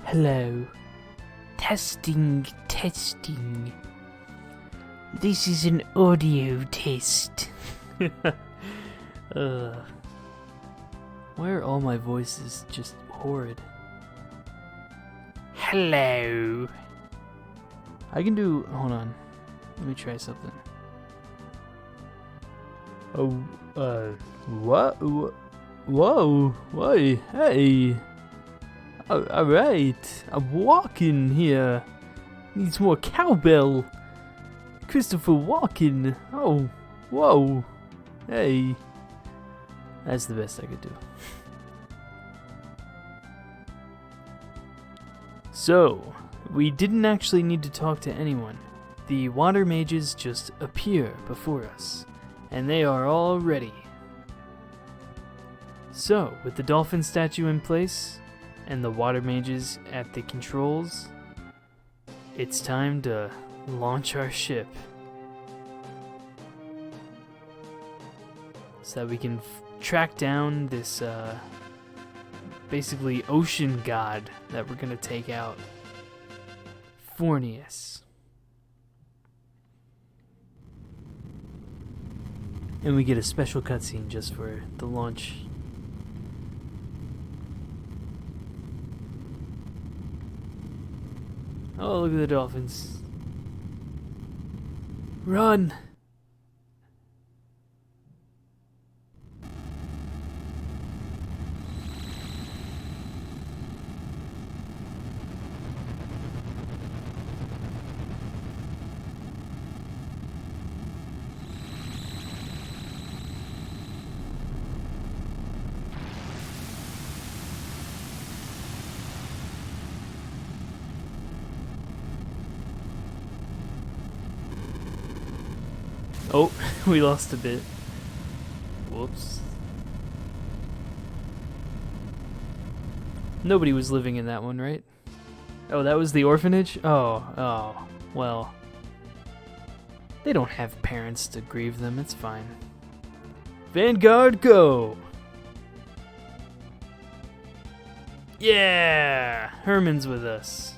Hello. Testing. This is an audio test. Why are all my voices just horrid? Hello. I can do... Hold on. Let me try something. Oh, what? Whoa, why? Hey. Alright, I'm walking here. Needs more cowbell. Christopher Walken. Oh, whoa. Hey. That's the best I could do. So, we didn't actually need to talk to anyone. The water mages just appear before us, and they are all ready. So, with the dolphin statue in place, and the water mages at the controls, it's time to launch our ship. So that we can track down this, basically ocean god that we're gonna take out. Fornius. And we get a special cutscene just for the launch. Oh, look at the dolphins. Run! Oh, we lost a bit. Whoops. Nobody was living in that one, right? Oh, that was the orphanage? Oh, well. They don't have parents to grieve them, it's fine. Vanguard, go! Yeah! Herman's with us.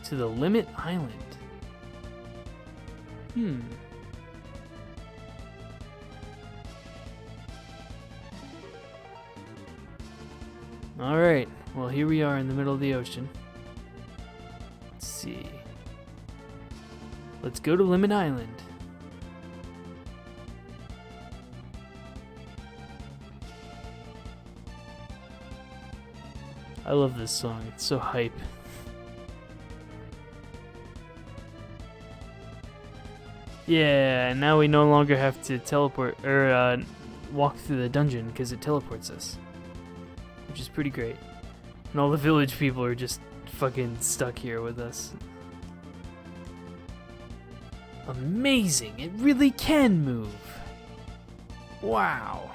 To the Limit Island. Alright, well here we are in the middle of the ocean. Let's see. Let's go to Limit Island. I love this song, it's so hype. Yeah, now we no longer have to teleport, or walk through the dungeon because it teleports us. Which is pretty great. And all the village people are just fucking stuck here with us. Amazing! It really can move! Wow!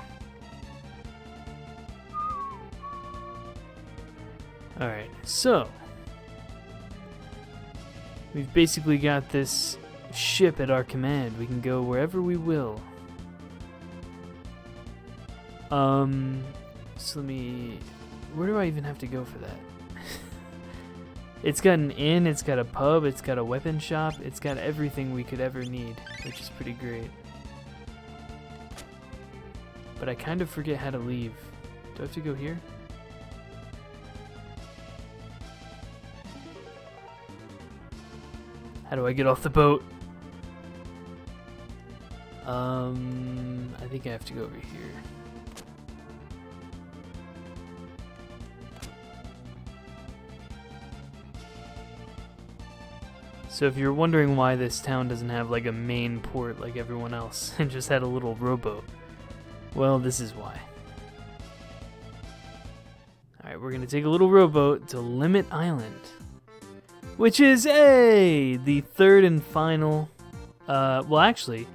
Alright, so we've basically got this ship at our command. We can go wherever we will. So let me... Where do I even have to go for that? It's got an inn, it's got a pub, it's got a weapon shop, it's got everything we could ever need, which is pretty great. But I kind of forget how to leave. Do I have to go here? How do I get off the boat? I think I have to go over here. So if you're wondering why this town doesn't have like a main port like everyone else and just had a little rowboat, well, this is why. Alright, we're gonna take a little rowboat to Limit Island, which is, the third and final, well actually,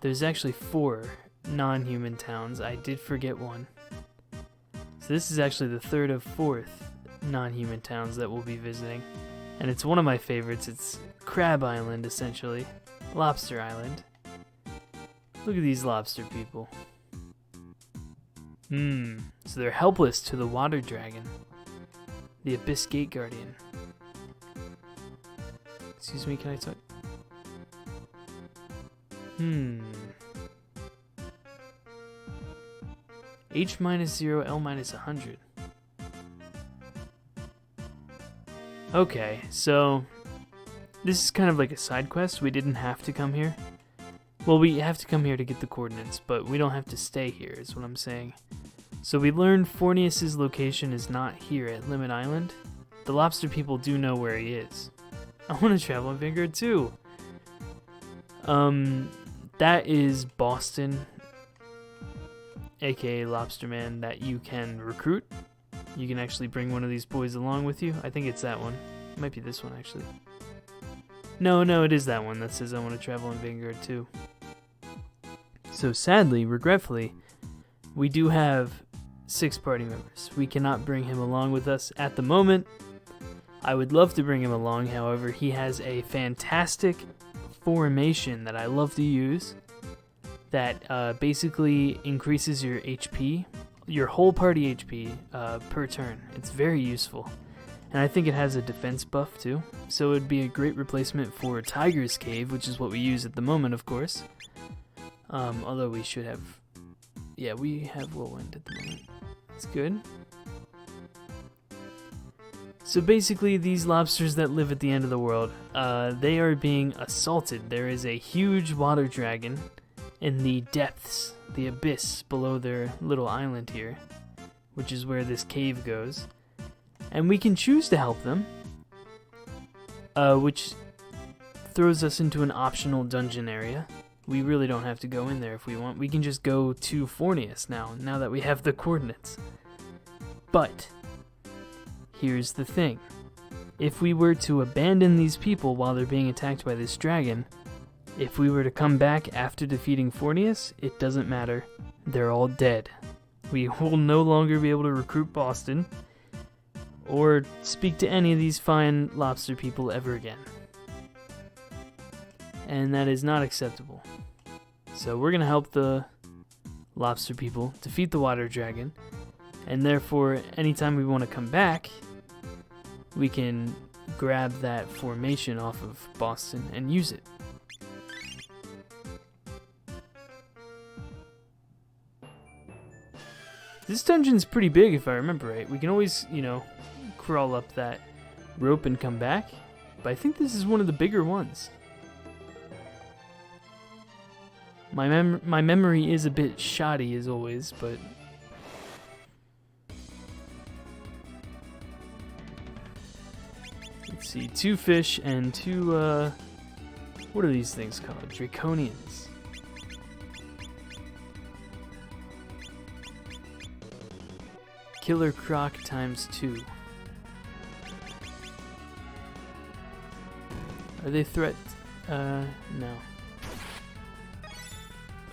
there's actually 4 non-human towns. I did forget one. So this is actually the third of 4th non-human towns that we'll be visiting. And it's one of my favorites. It's Crab Island, essentially. Lobster Island. Look at these lobster people. So they're helpless to the water dragon. The Abyss Gate Guardian. Excuse me, can I talk? H minus 0, L minus 100. Okay, so this is kind of like a side quest. We didn't have to come here. Well, we have to come here to get the coordinates, but we don't have to stay here, is what I'm saying. So we learned Fornius' location is not here at Limit Island. The lobster people do know where he is. I want to travel on Vanguard too. That is Boston, aka Lobster Man, that you can recruit. You can actually bring one of these boys along with you. I think it's that one. It might be this one, actually. No, it is that one that says I want to travel in Vanguard too. So sadly, regretfully, we do have 6 party members. We cannot bring him along with us at the moment. I would love to bring him along, however, he has a fantastic formation that I love to use that basically increases your HP, your whole party HP per turn. It's very useful. And I think it has a defense buff too, so it would be a great replacement for Tiger's Cave, which is what we use at the moment, of course. Although we should have... Yeah, we have Whirlwind at the moment. That's good. So basically, these lobsters that live at the end of the world, they are being assaulted. There is a huge water dragon in the depths, the abyss below their little island here, which is where this cave goes. And we can choose to help them, which throws us into an optional dungeon area. We really don't have to go in there if we want. We can just go to Fornius now that we have the coordinates. But here's the thing. If we were to abandon these people while they're being attacked by this dragon, if we were to come back after defeating Fornius, it doesn't matter. They're all dead. We will no longer be able to recruit Boston or speak to any of these fine lobster people ever again. And that is not acceptable. So we're going to help the lobster people defeat the water dragon, and therefore anytime we want to come back, we can grab that formation off of Boston and use it. This dungeon's pretty big if I remember right. We can always, crawl up that rope and come back, but I think this is one of the bigger ones. My memory is a bit shoddy as always, but let's see, 2 fish and 2 what are these things called? Draconians. Killer Croc ×2. Are they threat? No.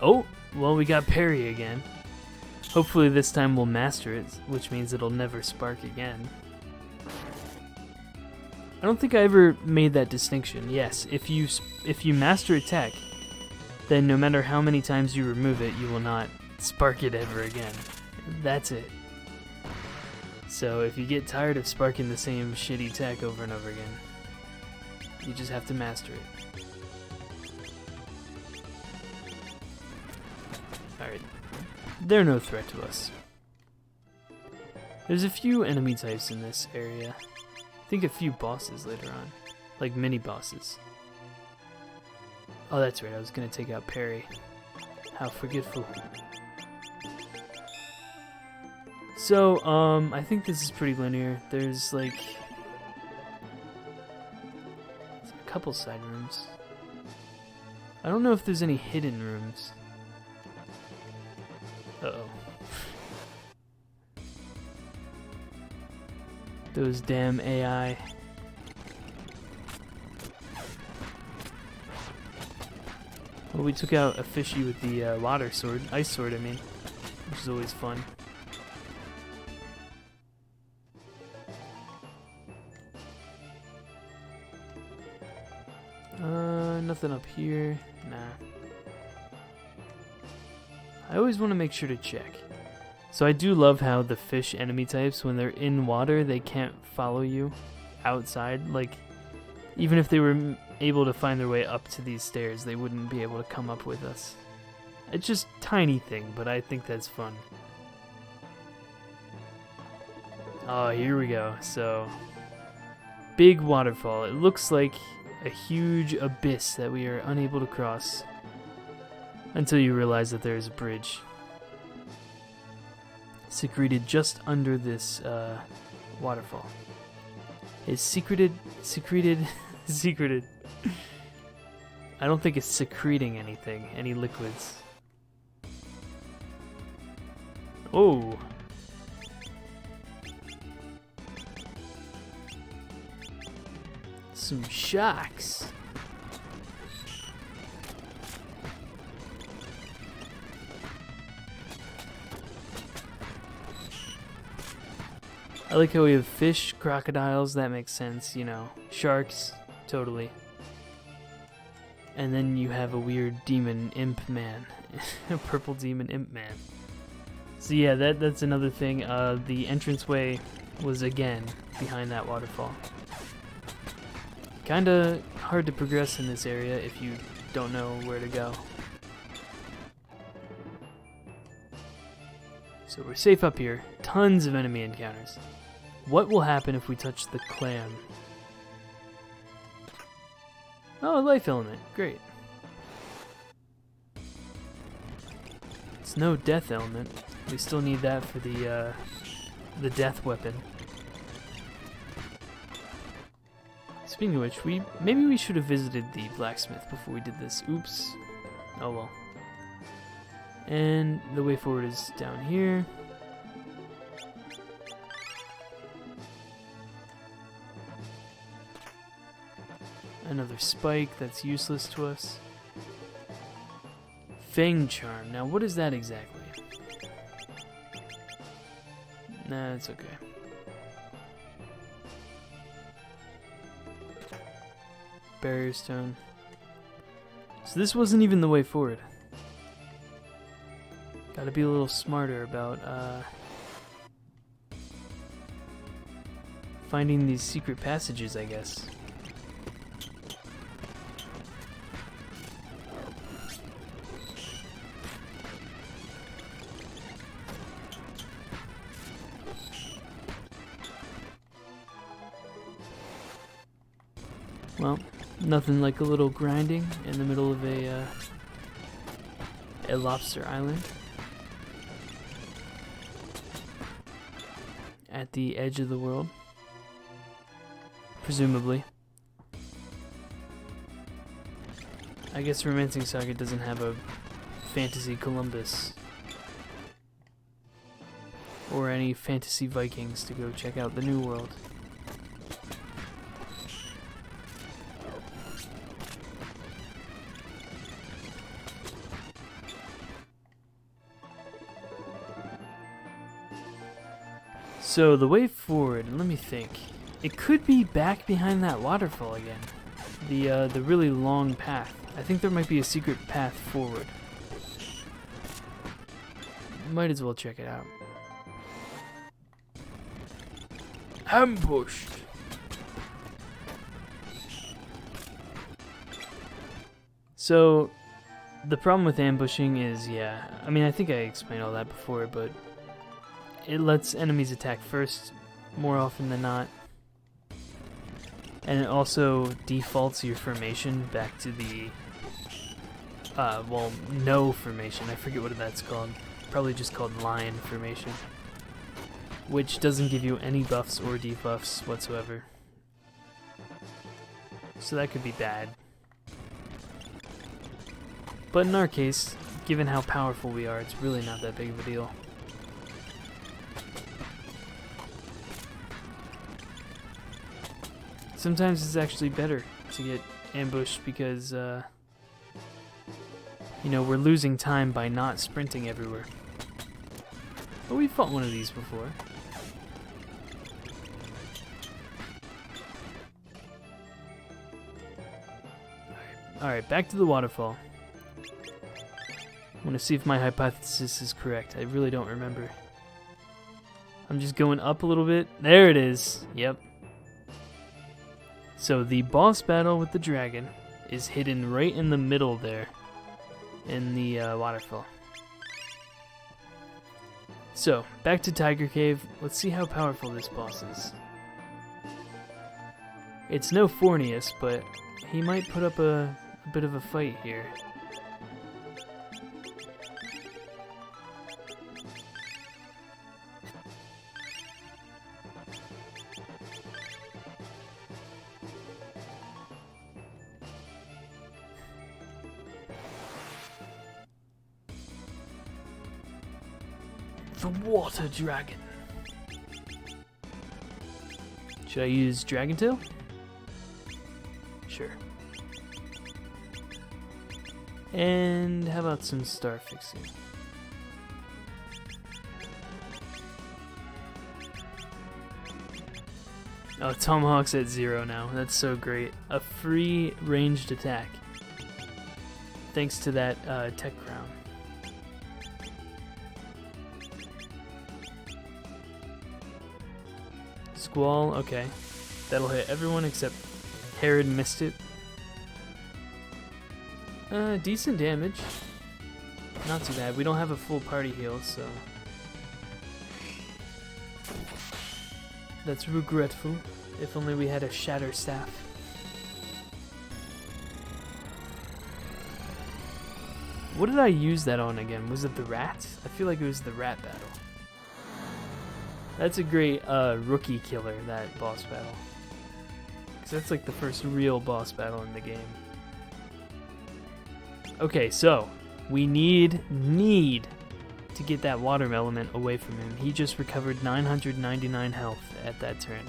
Oh, well, we got parry again. Hopefully this time we'll master it, which means it'll never spark again. I don't think I ever made that distinction. Yes, if you master a tech, then no matter how many times you remove it, you will not spark it ever again. That's it. So if you get tired of sparking the same shitty tech over and over again, you just have to master it. Alright, they're no threat to us. There's a few enemy types in this area. I think a few bosses later on, like mini bosses. Oh, that's right, I was gonna take out Parry. How forgetful. So, I think this is pretty linear. There's like a couple side rooms. I don't know if there's any hidden rooms. Uh-oh. Those damn AI. Well, we took out a fishy with the water sword, ice sword I mean, which is always fun. Nothing up here. Nah. I always want to make sure to check. So I do love how the fish enemy types, when they're in water, they can't follow you outside. Like, even if they were able to find their way up to these stairs, they wouldn't be able to come up with us. It's just a tiny thing, but I think that's fun. Oh, here we go. So, big waterfall. It looks like a huge abyss that we are unable to cross until you realize that there's a bridge secreted just under this waterfall. It's secreted. I don't think it's secreting anything, any liquids. Oh. Some sharks. I like how we have fish, crocodiles, that makes sense, you know. Sharks, totally. And then you have a weird demon imp man. A purple demon imp man. So yeah, that's another thing. The entranceway was again behind that waterfall. Kinda hard to progress in this area if you don't know where to go. So we're safe up here. Tons of enemy encounters. What will happen if we touch the clam? Oh, a life element. Great. It's no death element. We still need that for the death weapon. Speaking of which, maybe we should have visited the blacksmith before we did this. Oops. Oh well. And the way forward is down here. Another spike that's useless to us. Fang Charm. Now, what is that exactly? Nah, it's okay. Barrier Stone. So this wasn't even the way forward. Gotta be a little smarter about finding these secret passages, I guess. Well, nothing like a little grinding in the middle of a lobster island at the edge of the world, presumably. I guess Romancing Saga doesn't have a fantasy Columbus or any fantasy Vikings to go check out the New World. So the way forward, let me think. It could be back behind that waterfall again. The really long path. I think there might be a secret path forward. Might as well check it out. Ambushed. So the problem with ambushing is, yeah, I mean, I think I explained all that before, but it lets enemies attack first more often than not. And it also defaults your formation back to the, well, no formation. I forget what that's called. Probably just called line formation. Which doesn't give you any buffs or debuffs whatsoever. So that could be bad. But in our case, given how powerful we are, it's really not that big of a deal. Sometimes it's actually better to get ambushed because, you know, we're losing time by not sprinting everywhere. But we fought one of these before. Alright, back to the waterfall. I want to see if my hypothesis is correct. I really don't remember. I'm just going up a little bit. There it is. Yep. So the boss battle with the dragon is hidden right in the middle there in the waterfall. So, back to Tiger Cave. Let's see how powerful this boss is. It's no Fornius, but he might put up a bit of a fight here. The water dragon. Should I use Dragon Tail? Sure. And how about some star fixing? Oh, Tomahawk's at 0 now. That's so great. A free ranged attack. Thanks to that tech crown. Squall, okay. That'll hit everyone except Herod missed it. Decent damage. Not too bad. We don't have a full party heal, so that's regretful. If only we had a shatter staff. What did I use that on again? Was it the rat? I feel like it was the rat battle. That's a great rookie killer, that boss battle. Because that's like the first real boss battle in the game. Okay, so we need to get that water element away from him. He just recovered 999 health at that turn.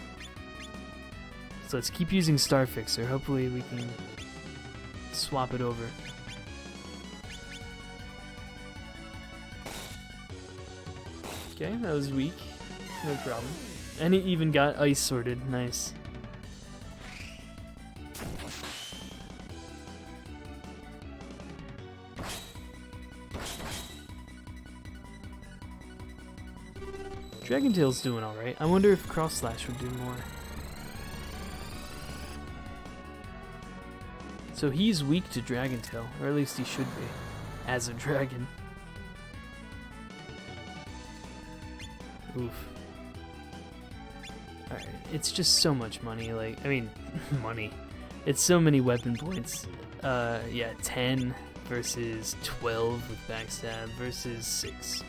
So let's keep using Star Fixer. Hopefully we can swap it over. Okay, that was weak. No problem. And he even got ice sorted. Nice. Dragon Tail's doing alright. I wonder if Cross Slash would do more. So he's weak to Dragon Tail, or at least he should be, as a dragon. Oof. Alright, it's just so much money, like, I mean, money. It's so many weapon points. Yeah, 10 versus 12 with backstab versus 6.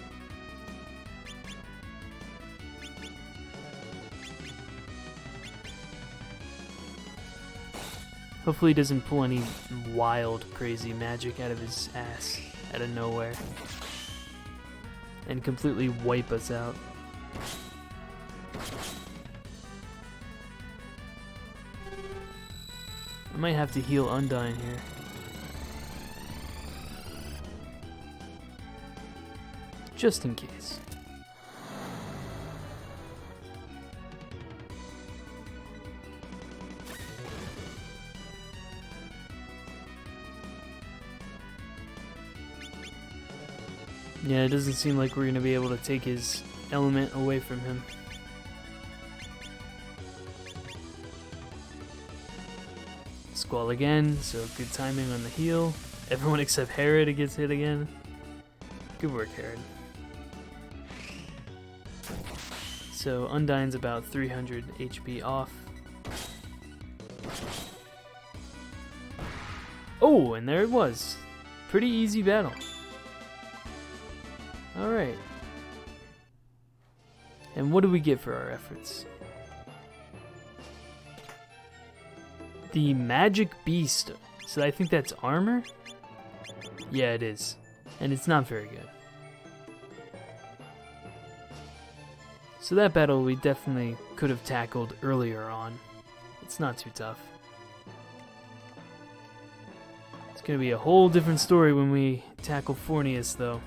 Hopefully he doesn't pull any wild, crazy magic out of his ass, out of nowhere, and completely wipe us out. I might have to heal Undyne here. Just in case. Yeah, it doesn't seem like we're going to be able to take his element away from him. Squall again, so good timing on the heal. Everyone except Herod gets hit again. Good work, Herod. So Undyne's about 300 HP off. Oh, and there it was. Pretty easy battle. Alright. And what do we get for our efforts? The Magic Beast. So I think that's armor? Yeah, it is. And it's not very good. So that battle we definitely could have tackled earlier on. It's not too tough. It's gonna be a whole different story when we tackle Fornius, though.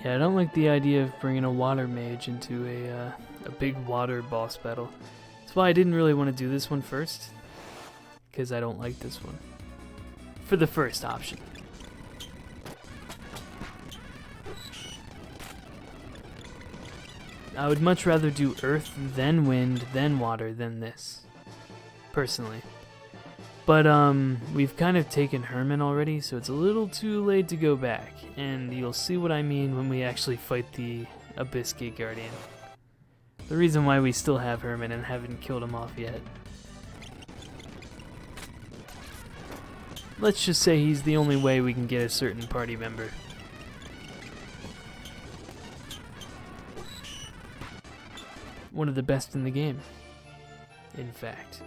Yeah, I don't like the idea of bringing a water mage into a big water boss battle. That's why I didn't really want to do this one first, because I don't like this one. For the first option. I would much rather do earth, then wind, then water than this. Personally. But we've kind of taken Herman already, so it's a little too late to go back. And you'll see what I mean when we actually fight the Abyss Gate Guardian. The reason why we still have Herman and haven't killed him off yet. Let's just say he's the only way we can get a certain party member. One of the best in the game, in fact.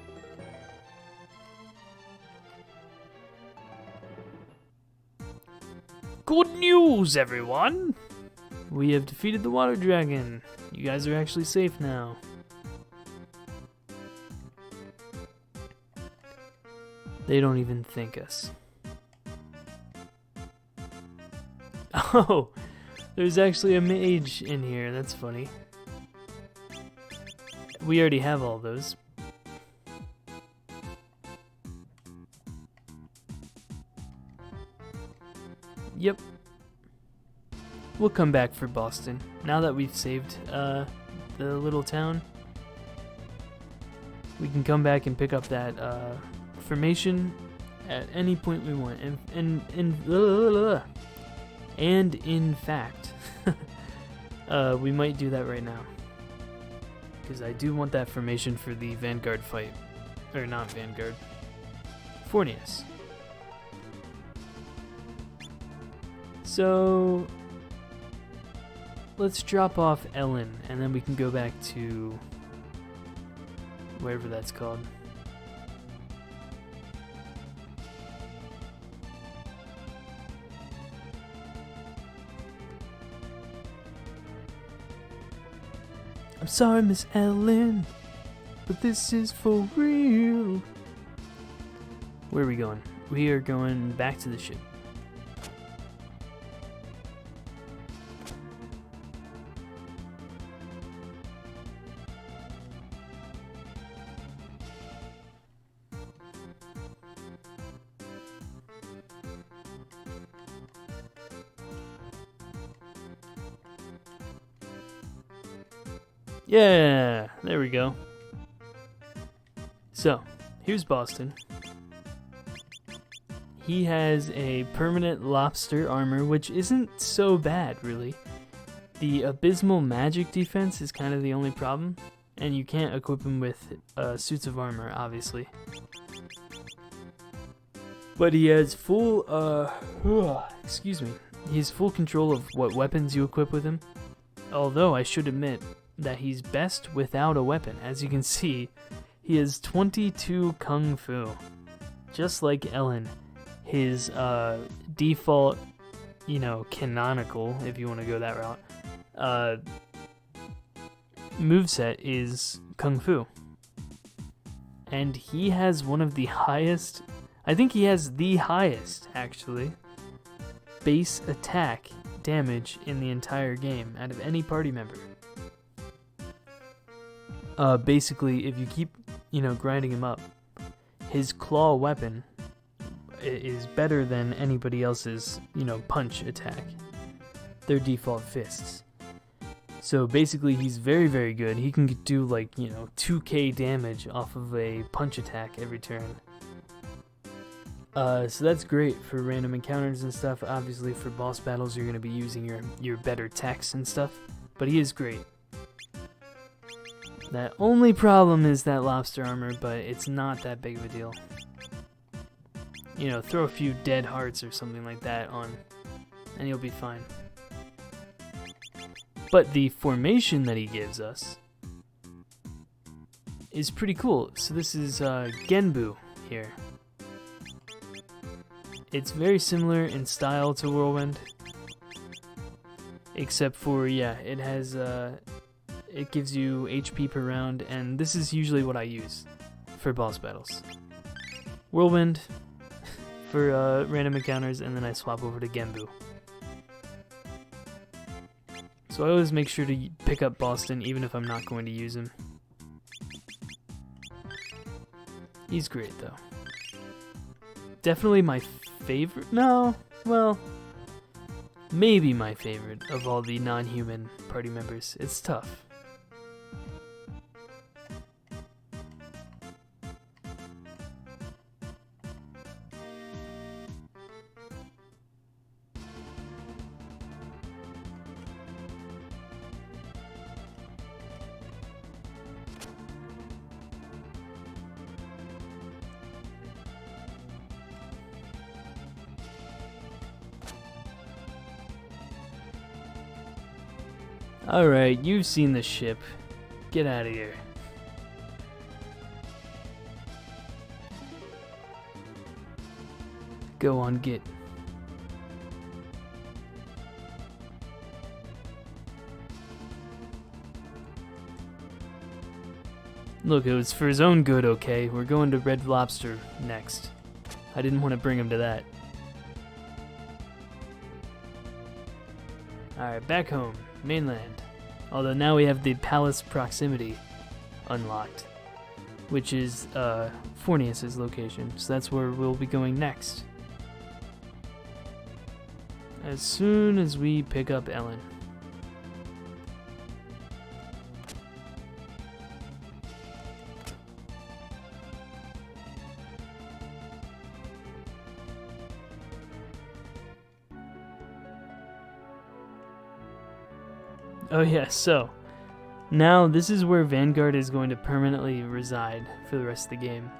Good news, everyone! We have defeated the water dragon. You guys are actually safe now. They don't even thank us. Oh, there's actually a mage in here. That's funny. We already have all those. Yep. We'll come back for Boston. Now that we've saved the little town, we can come back and pick up that formation at any point we want. And in fact, we might do that right now. Because I do want that formation for the Vanguard fight. Or not Vanguard. Fornius. So let's drop off Ellen, and then we can go back to wherever that's called. I'm sorry, Miss Ellen, but this is for real. Where are we going? We are going back to the ship. Yeah, there we go. So, here's Boston. He has a permanent lobster armor, which isn't so bad, really. The abysmal magic defense is kind of the only problem, and you can't equip him with suits of armor, obviously. But he has full, excuse me. He has full control of what weapons you equip with him. Although, I should admit that he's best without a weapon. As you can see, he has 22 Kung Fu. Just like Ellen, his default, canonical, if you want to go that route, moveset is Kung Fu. And he has one of the highest, I think he has the highest, actually, base attack damage in the entire game out of any party member. Basically, if you keep, grinding him up, his claw weapon is better than anybody else's, punch attack. Their default fists. So basically, he's very, very good. He can do, 2k damage off of a punch attack every turn. So that's great for random encounters and stuff. Obviously, for boss battles, you're going to be using your better techs and stuff. But he is great. That only problem is that lobster armor, but it's not that big of a deal. Throw a few dead hearts or something like that on, and you'll be fine. But the formation that he gives us is pretty cool. So this is Genbu here. It's very similar in style to Whirlwind, except for, it has... it gives you HP per round, and this is usually what I use for boss battles. Whirlwind for random encounters, and then I swap over to Genbu. So I always make sure to pick up Boston even if I'm not going to use him. He's great though. Definitely my favorite. No, well, maybe my favorite of all the non-human party members. It's tough. Alright, you've seen the ship. Get out of here. Go on, get. Look, it was for his own good, okay? We're going to Red Lobster next. I didn't want to bring him to that. Alright, back home. Mainland. Although now we have the Palace Proximity unlocked, which is Fornius's location, so that's where we'll be going next. As soon as we pick up Ellen. Oh yeah, so now this is where Vanguard is going to permanently reside for the rest of the game.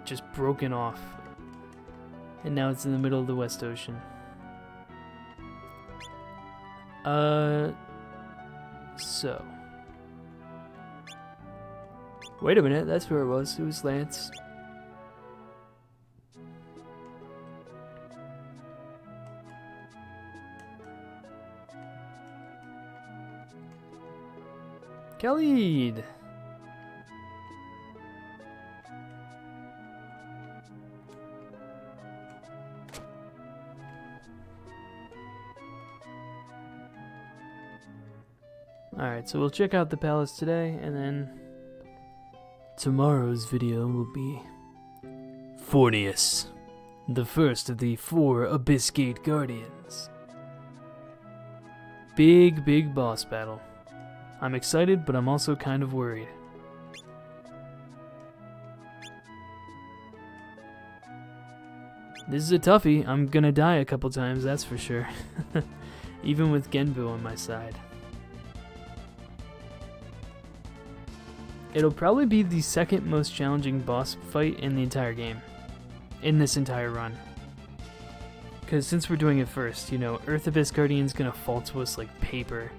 Just broken off. And now it's in the middle of the West Ocean. So. Wait a minute, that's where it was. It was Lance. Khalid! Alright, so we'll check out the palace today, and then tomorrow's video will be Fornius, the first of the 4 Abyss Gate Guardians. Big boss battle. I'm excited, but I'm also kind of worried. This is a toughie. I'm gonna die a couple times, that's for sure. Even with Genbu on my side. It'll probably be the second most challenging boss fight in the entire game. In this entire run. Because since we're doing it first, you know, Earth Abyss Guardian's gonna fall to us like paper.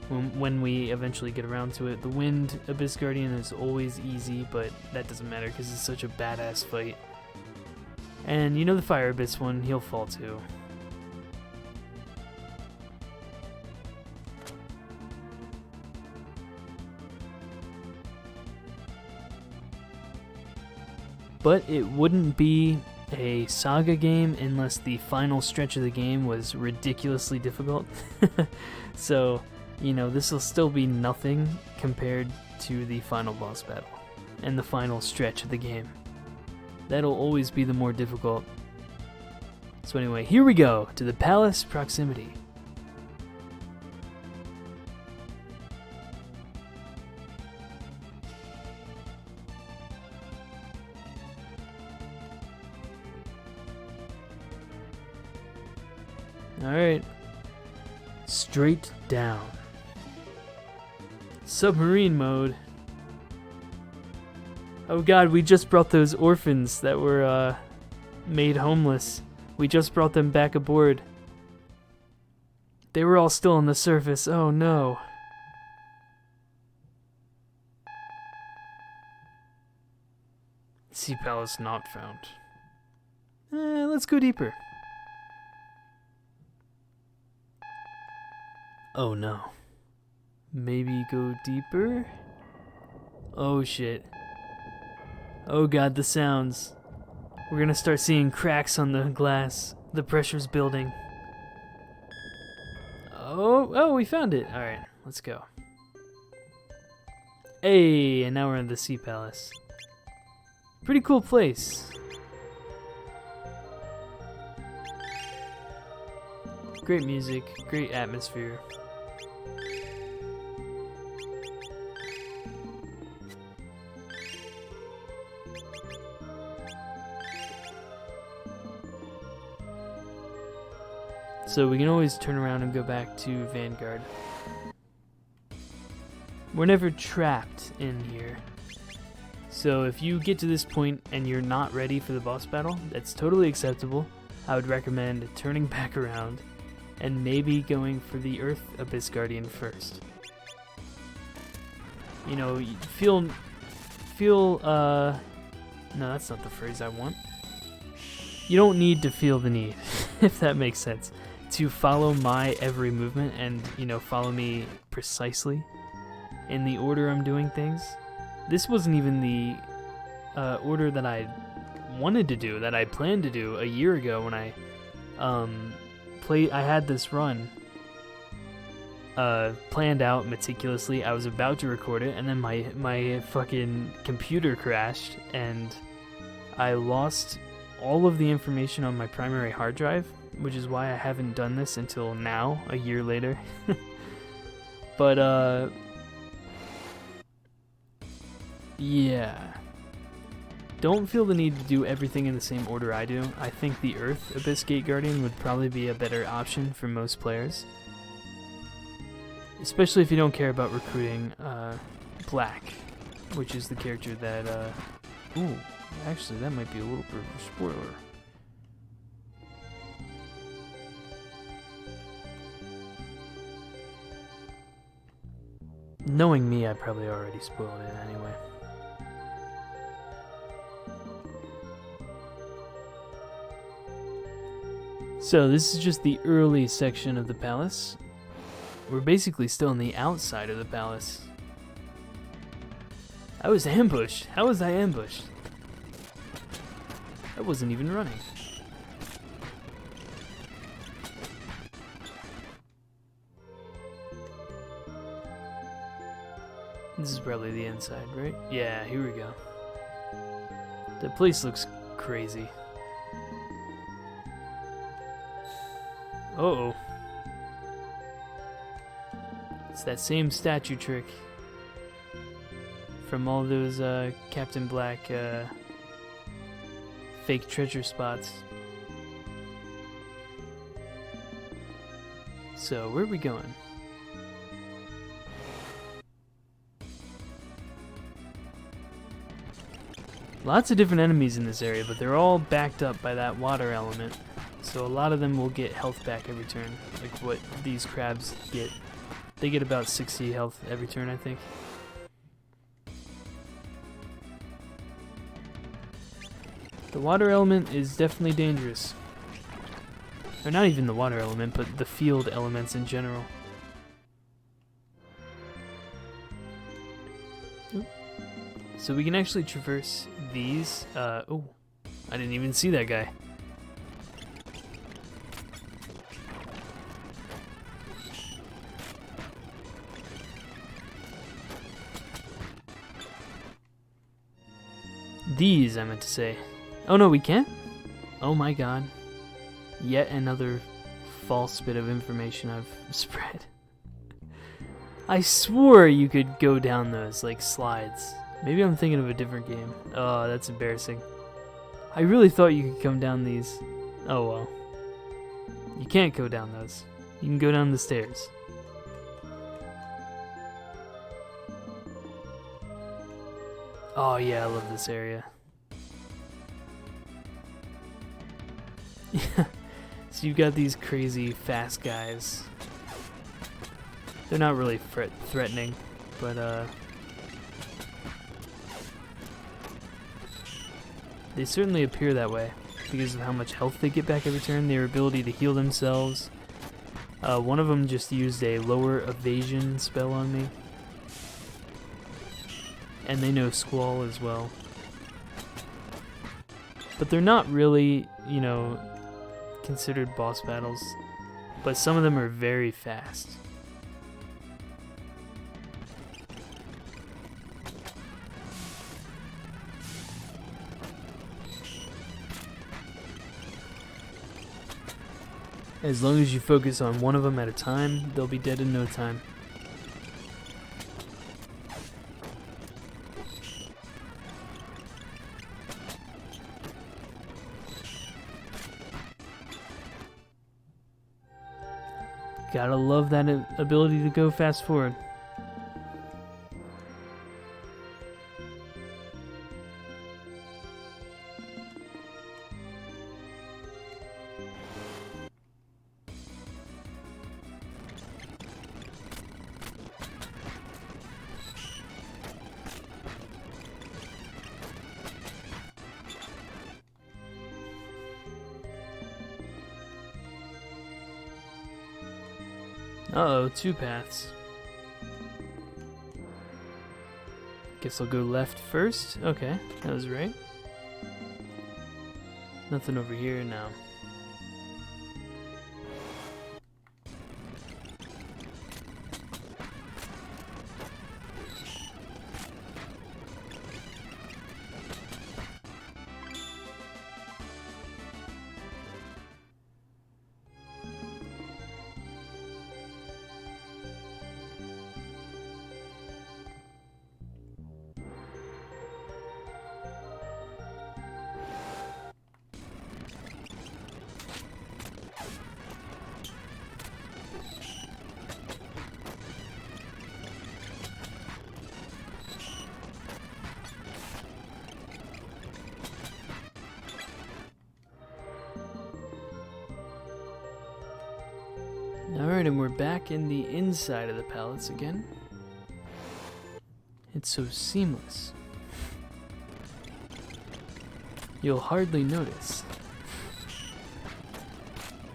When we eventually get around to it. The Wind Abyss Guardian is always easy, but that doesn't matter because it's such a badass fight. And you know the Fire Abyss one, he'll fall too. But it wouldn't be a SaGa game unless the final stretch of the game was ridiculously difficult. So, you know, this will still be nothing compared to the final boss battle and the final stretch of the game. That'll always be the more difficult. So anyway, here we go to the Palace Proximity. Alright, straight down. Submarine mode. Oh god, we just brought those orphans that were made homeless. We just brought them back aboard. They were all still on the surface. Oh no. Sea Palace not found. Let's go deeper. Oh no. Maybe go deeper? Oh shit. Oh god, the sounds. We're gonna start seeing cracks on the glass. The pressure's building. Oh, we found it. All right, let's go. Hey, and now we're in the Sea Palace. Pretty cool place. Great music, great atmosphere. So we can always turn around and go back to Vanguard. We're never trapped in here. So if you get to this point and you're not ready for the boss battle, that's totally acceptable. I would recommend turning back around and maybe going for the Earth Abyss Guardian first. You know, no, that's not the phrase I want. You don't need to feel the need, if that makes sense, to follow my every movement and, you know, follow me precisely in the order I'm doing things. This wasn't even the order that I wanted to do, that I planned to do a year ago when I I had this run planned out meticulously. I was about to record it, and then my fucking computer crashed, and I lost all of the information on my primary hard drive, which is why I haven't done this until now, a year later. But yeah. Don't feel the need to do everything in the same order I do. I think the Earth Abyss Gate Guardian would probably be a better option for most players. Especially if you don't care about recruiting Black, which is the character that... ooh, actually that might be a little bit of a spoiler. Knowing me, I probably already spoiled it anyway. So this is just the early section of the palace. We're basically still on the outside of the palace. I was ambushed. How was I ambushed? I wasn't even running. This is probably the inside, right? Yeah, here we go. The place looks crazy. Uh-oh. It's that same statue trick from all those Captain Black fake treasure spots. So, where are we going? Lots of different enemies in this area, but they're all backed up by that water element. So a lot of them will get health back every turn, like what these crabs get. They get about 60 health every turn, I think. The water element is definitely dangerous. Or not even the water element, but the field elements in general. Oop. So we can actually traverse these. Oh, I didn't even see that guy. These, I meant to say. Oh no, we can't? Oh my god. Yet another false bit of information I've spread. I swore you could go down those, like, slides. Maybe I'm thinking of a different game. Oh, that's embarrassing. I really thought you could come down these. Oh well. You can't go down those. You can go down the stairs. Oh yeah, I love this area. Yeah. So you've got these crazy fast guys. They're not really threatening, but they certainly appear that way because of how much health they get back every turn, their ability to heal themselves. One of them just used a lower evasion spell on me. And they know Squall as well. But they're not really, you know, considered boss battles. but some of them are very fast. As long as you focus on one of them at a time, they'll be dead in no time. Gotta love that ability to go fast forward. Uh-oh, 2 paths. Guess I'll go left first. Okay, that was right. Nothing over here now. Alright, and we're back in the inside of the pallets again. It's so seamless. You'll hardly notice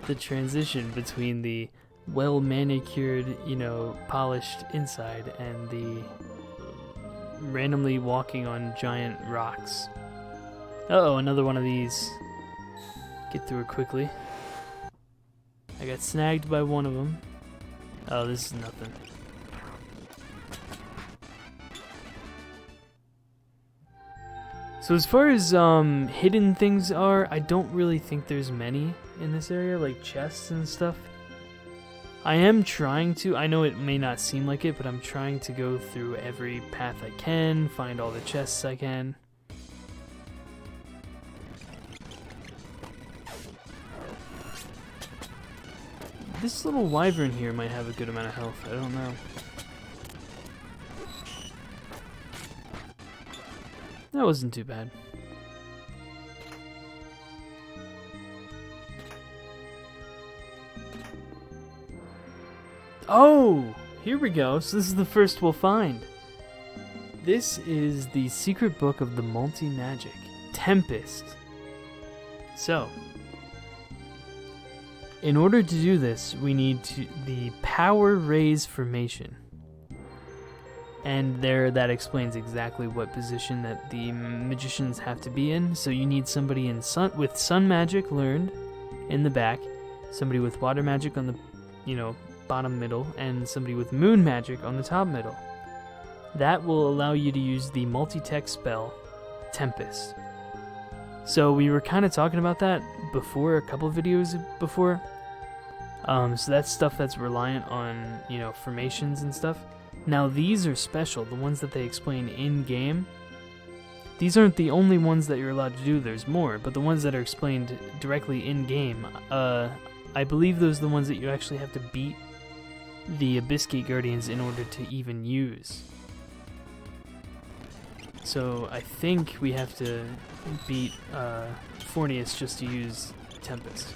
the transition between the well-manicured, polished inside and the randomly walking on giant rocks. Uh-oh, another one of these. Get through it quickly. I got snagged by one of them. Oh, this is nothing. So as far as hidden things are, I don't really think there's many in this area, like chests and stuff. I am trying to, I know it may not seem like it, but I'm trying to go through every path I can, find all the chests I can. This little wyvern here might have a good amount of health, I don't know. That wasn't too bad. Oh! Here we go, so this is the first we'll find. This is the secret book of the multi-magic, Tempest. So, in order to do this, we need the Power Raise formation. And there, that explains exactly what position that the magicians have to be in. So you need somebody with sun magic learned in the back, somebody with water magic on the, bottom middle, and somebody with moon magic on the top middle. That will allow you to use the multi-tech spell, Tempest. So we were kind of talking about that before, a couple of videos before. So that's stuff that's reliant on, formations and stuff. Now these are special, the ones that they explain in-game. These aren't the only ones that you're allowed to do, there's more, but the ones that are explained directly in-game, I believe those are the ones that you actually have to beat the Abyssgate Guardians in order to even use. So I think we have to beat Fornius just to use Tempest.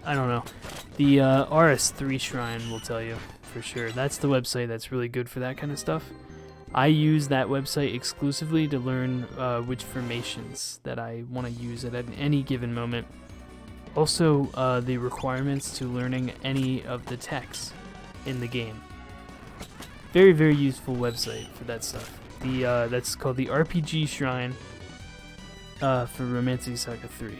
I don't know. The RS3 Shrine will tell you for sure. That's the website that's really good for that kind of stuff. I use that website exclusively to learn which formations that I want to use at any given moment. Also, the requirements to learning any of the techs in the game. Very, very useful website for that stuff. The that's called the RPG Shrine for Romancing Saga 3.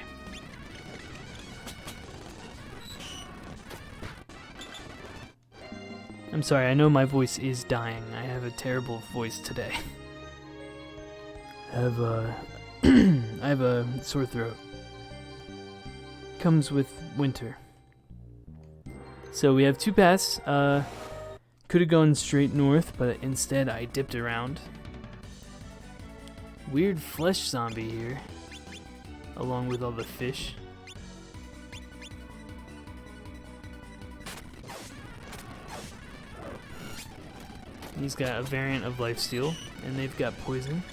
I'm sorry, I know my voice is dying. I have a terrible voice today. I have a sore throat. Comes with winter. So we have two paths. Could have gone straight north, but instead I dipped around. Weird flesh zombie here, along with all the fish. He's got a variant of lifesteal, and they've got poison.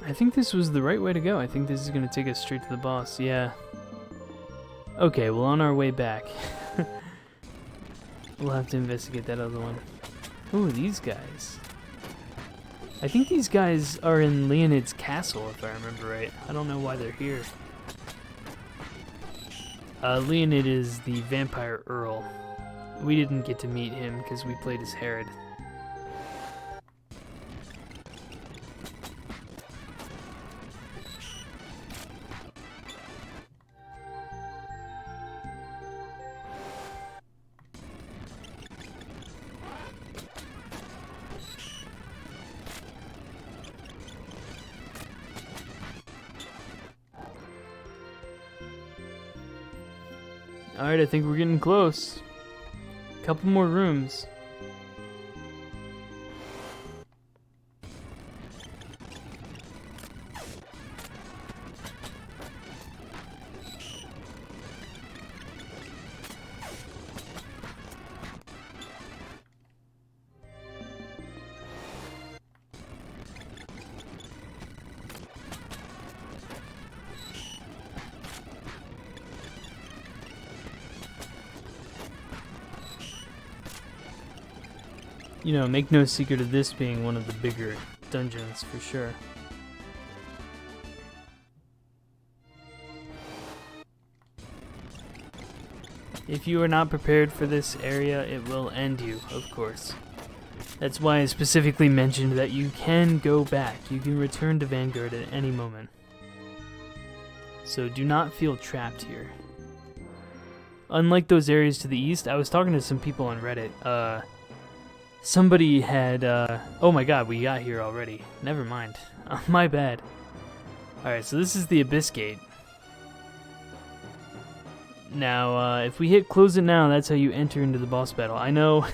I think this was the right way to go. I think this is going to take us straight to the boss. Yeah. Okay, well, on our way back, we'll have to investigate that other one. Ooh, these guys. I think these guys are in Leonid's castle, if I remember right. I don't know why they're here. Leonid is the vampire earl. We didn't get to meet him because we played as Herod. Alright, I think we're getting close. Couple more rooms. You know, make no secret of this being one of the bigger dungeons for sure. If you are not prepared for this area, it will end you, of course. That's why I specifically mentioned that you can go back. You can return to Vanguard at any moment. So do not feel trapped here. Unlike those areas to the east, I was talking to some people on Reddit. Somebody had, oh my god, we got here already. Never mind. My bad. Alright, so this is the Abyss Gate. Now, if we hit close it now, that's how you enter into the boss battle. I know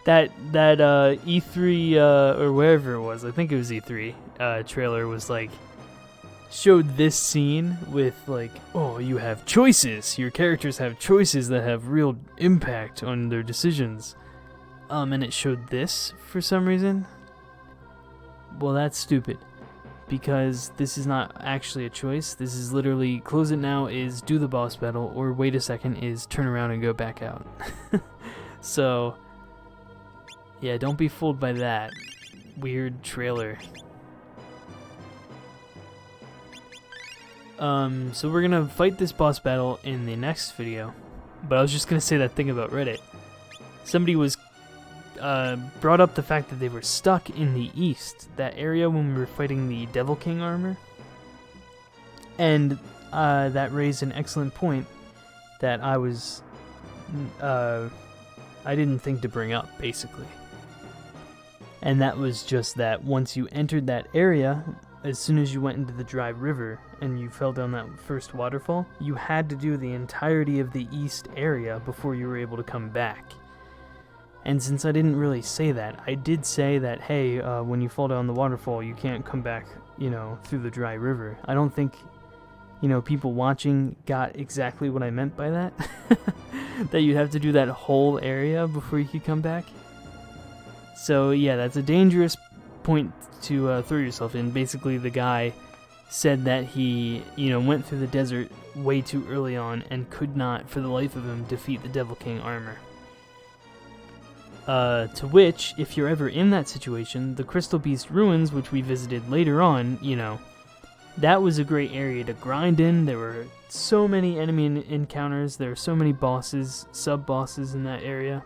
that E3, or wherever it was, I think it was E3, trailer was like, showed this scene with like, oh, you have choices. Your characters have choices that have real impact on their decisions. And it showed this for some reason. Well, that's stupid. Because this is not actually a choice. This is literally, close it now is do the boss battle, or wait a second is turn around and go back out. So, yeah, don't be fooled by that weird trailer. So we're gonna fight this boss battle in the next video. But I was just gonna say that thing about Reddit. Somebody was brought up the fact that they were stuck in the east, that area when we were fighting the Devil King armor, and that raised an excellent point that I didn't think to bring up, basically. And that was just that once you entered that area, as soon as you went into the dry river and you fell down that first waterfall, you had to do the entirety of the east area before you were able to come back. And since I didn't really say that, I did say that, hey, when you fall down the waterfall, you can't come back, you know, through the dry river. I don't think, you know, people watching got exactly what I meant by that. That you have to do that whole area before you could come back. So, yeah, that's a dangerous point to throw yourself in. Basically, the guy said that he, went through the desert way too early on and could not, for the life of him, defeat the Devil King armor. To which, if you're ever in that situation, the Crystal Beast Ruins, which we visited later on, that was a great area to grind in. There were so many enemy encounters. There were so many bosses, sub-bosses in that area.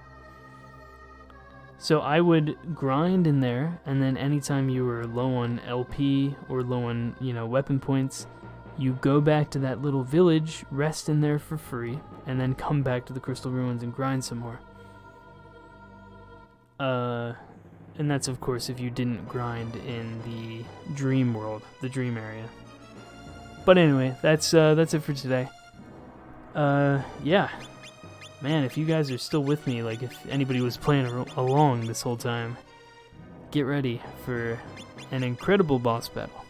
So I would grind in there, and then anytime you were low on LP or low on, weapon points, you go back to that little village, rest in there for free, and then come back to the Crystal Ruins and grind some more. And that's, of course, if you didn't grind in the dream world, the dream area. But anyway, that's it for today. Yeah. Man, if you guys are still with me, like if anybody was playing along this whole time, get ready for an incredible boss battle.